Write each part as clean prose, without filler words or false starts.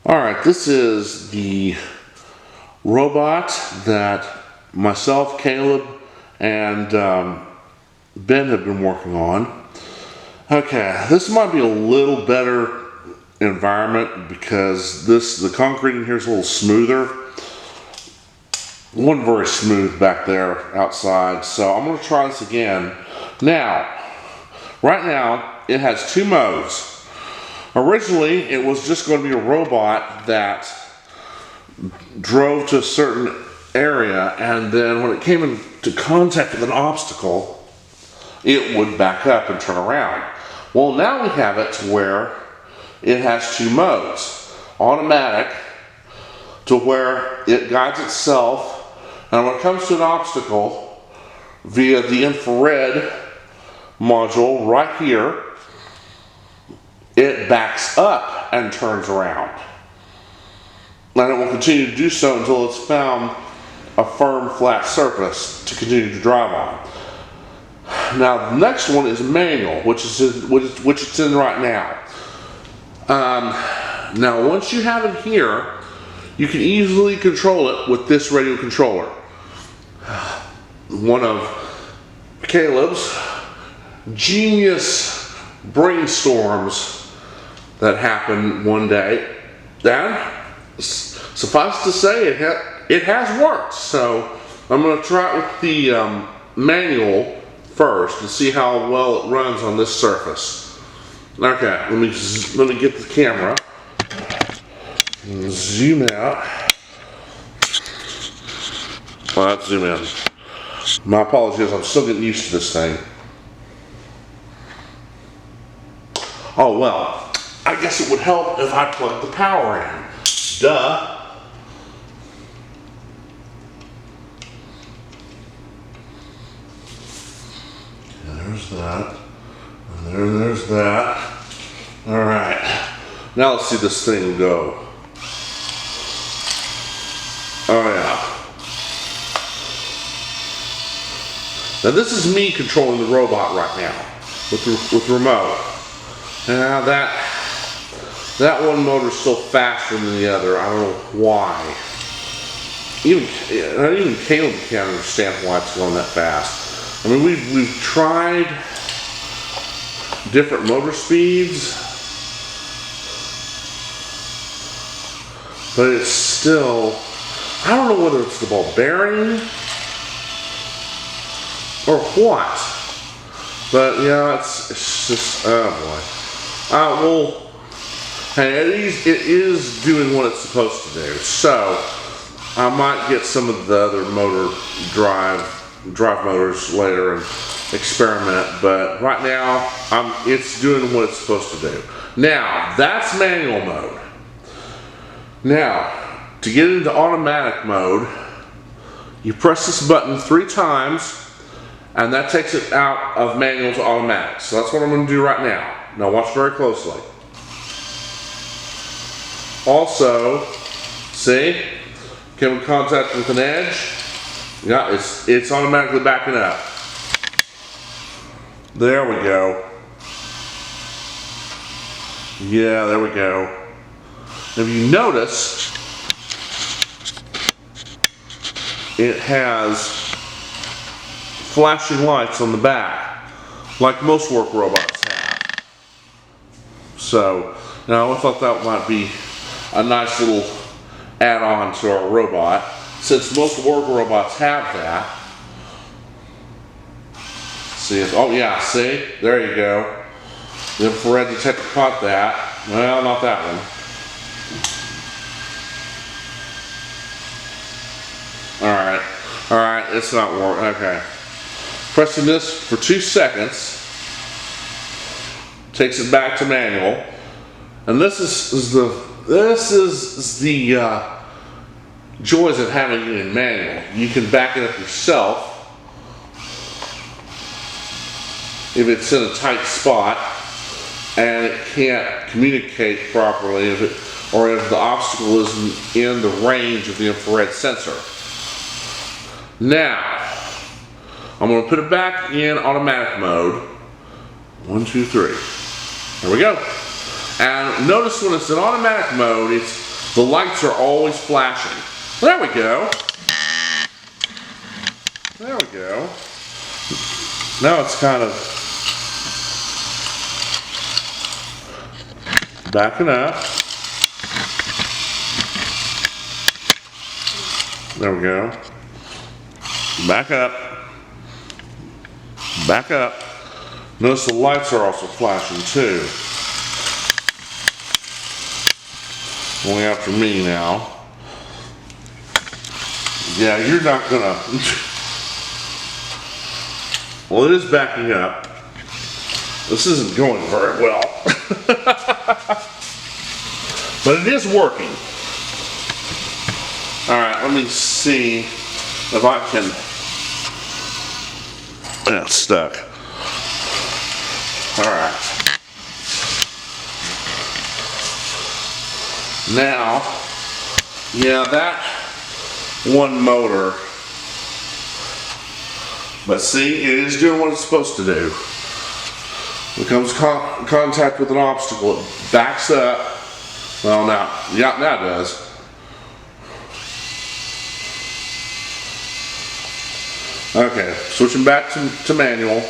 Alright, this is the robot that myself, Caleb, and Ben have been working on. Okay, this might be a little better environment because the concrete in here is a little smoother. It wasn't very smooth back there outside, so I'm going to try this again. Now, right now, it has two modes. Originally, it was just going to be a robot that drove to a certain area, and then when it came into contact with an obstacle, it would back up and turn around. Well, now we have it to where it has two modes. Automatic, to where it guides itself, and when it comes to an obstacle, via the infrared module right here, it backs up and turns around. And it will continue to do so until it's found a firm, flat surface to continue to drive on. Now, the next one is manual, which it's in right now. Now, once you have it here, you can easily control it with this radio controller. One of Caleb's genius brainstorms that happened one day, and suffice to say, it has worked. So I'm going to try it with the manual first and see how well it runs on this surface. Okay, let me get the camera and zoom out. Well, let's zoom in. My apologies, I'm still getting used to this thing. Oh well, I guess it would help if I plugged the power in. Duh. There's that. And there's that. Alright. Now let's see this thing go. Oh yeah. Now this is me controlling the robot right now with remote. Now that one motor is still faster than the other. I don't know why. Even Caleb can't understand why it's going that fast. I mean, we've tried different motor speeds, but it's still, I don't know whether it's the ball bearing or what. But yeah, it's just, oh boy. Well, hey, it is doing what it's supposed to do. So I might get some of the other motor drive motors later and experiment. But right now, it's doing what it's supposed to do. Now that's manual mode. Now to get into automatic mode, you press this button 3 times, and that takes it out of manual to automatic. So that's what I'm going to do right now. Now watch very closely. Also, see, came in contact with an edge. Yeah, it's automatically backing up. There we go. Yeah, there we go. If you notice, it has flashing lights on the back, like most work robots have. So, now I thought that might be a nice little add-on to our robot, since most work robots have that. See, oh yeah, see, there you go. The infrared detector caught that. Well, not that one. Alright, it's not working. Okay. Pressing this for 2 seconds takes it back to manual. And this is the joys of having it in manual. You can back it up yourself if it's in a tight spot and it can't communicate properly, or if the obstacle isn't in the range of the infrared sensor. Now, I'm going to put it back in automatic mode. 1, 2, 3. There we go. And notice when it's in automatic mode, the lights are always flashing. There we go. There we go. Now it's kind of backing up. There we go. Back up. Back up. Notice the lights are also flashing too. Going after me now. Yeah, you're not gonna. Well, it is backing up. This isn't going very well. But it is working. Alright, let me see if I can. Yeah, it's stuck. Alright. Now, yeah, that one motor. But see, it is doing what it's supposed to do. When it comes in contact with an obstacle, it backs up. Well, now it does. Okay, switching back to manual.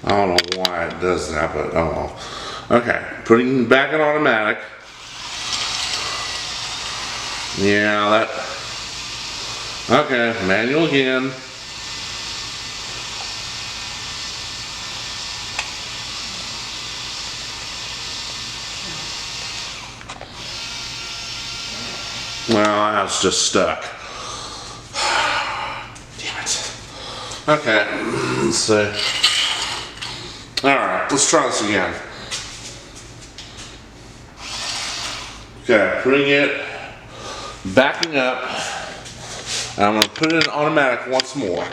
I don't know why it does that, but oh well. Okay, putting back in automatic. Yeah, that. Okay, manual again. Well, that's just stuck. Damn it. Okay, let's see. Alright, let's try this again. Okay, putting it, backing up, and I'm going to put it in automatic once more.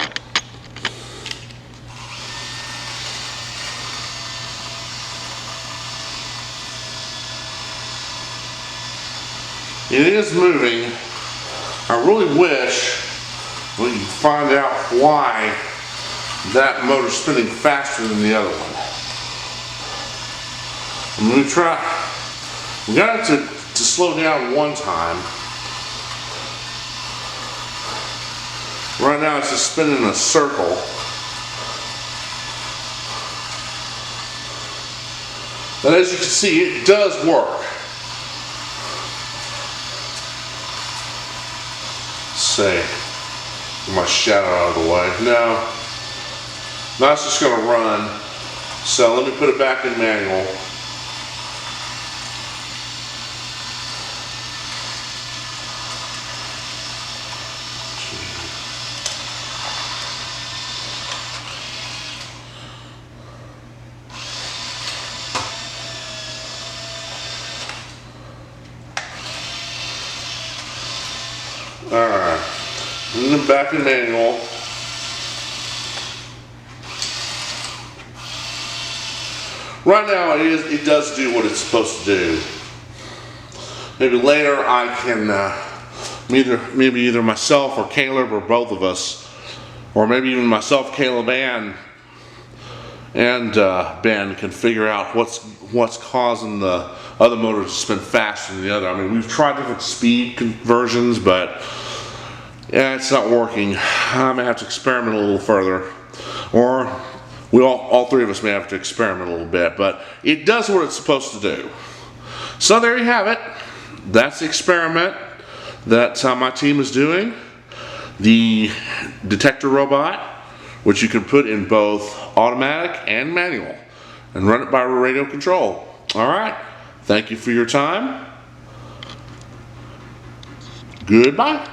It is moving. I really wish we could find out why that motor's spinning faster than the other one. I'm going to try. We got it to slow down one time. Right now it's just spinning in a circle. And as you can see, it does work. Let's see. Get my shadow out of the way. No. Now it's just going to run. So let me put it back in manual. Alright. And then back in manual. Right now it does do what it's supposed to do. Maybe later I can maybe either myself or Caleb or both of us, or maybe even myself, Caleb, and Ben can figure out what's causing the other motor to spin faster than the other. I mean, we've tried different speed conversions, but yeah, it's not working. I may have to experiment a little further, or we all three of us may have to experiment a little bit, but it does what it's supposed to do. So there you have it. That's the experiment that my team is doing. The detector robot, which you can put in both automatic and manual, and run it by radio control. All right. Thank you for your time. Goodbye.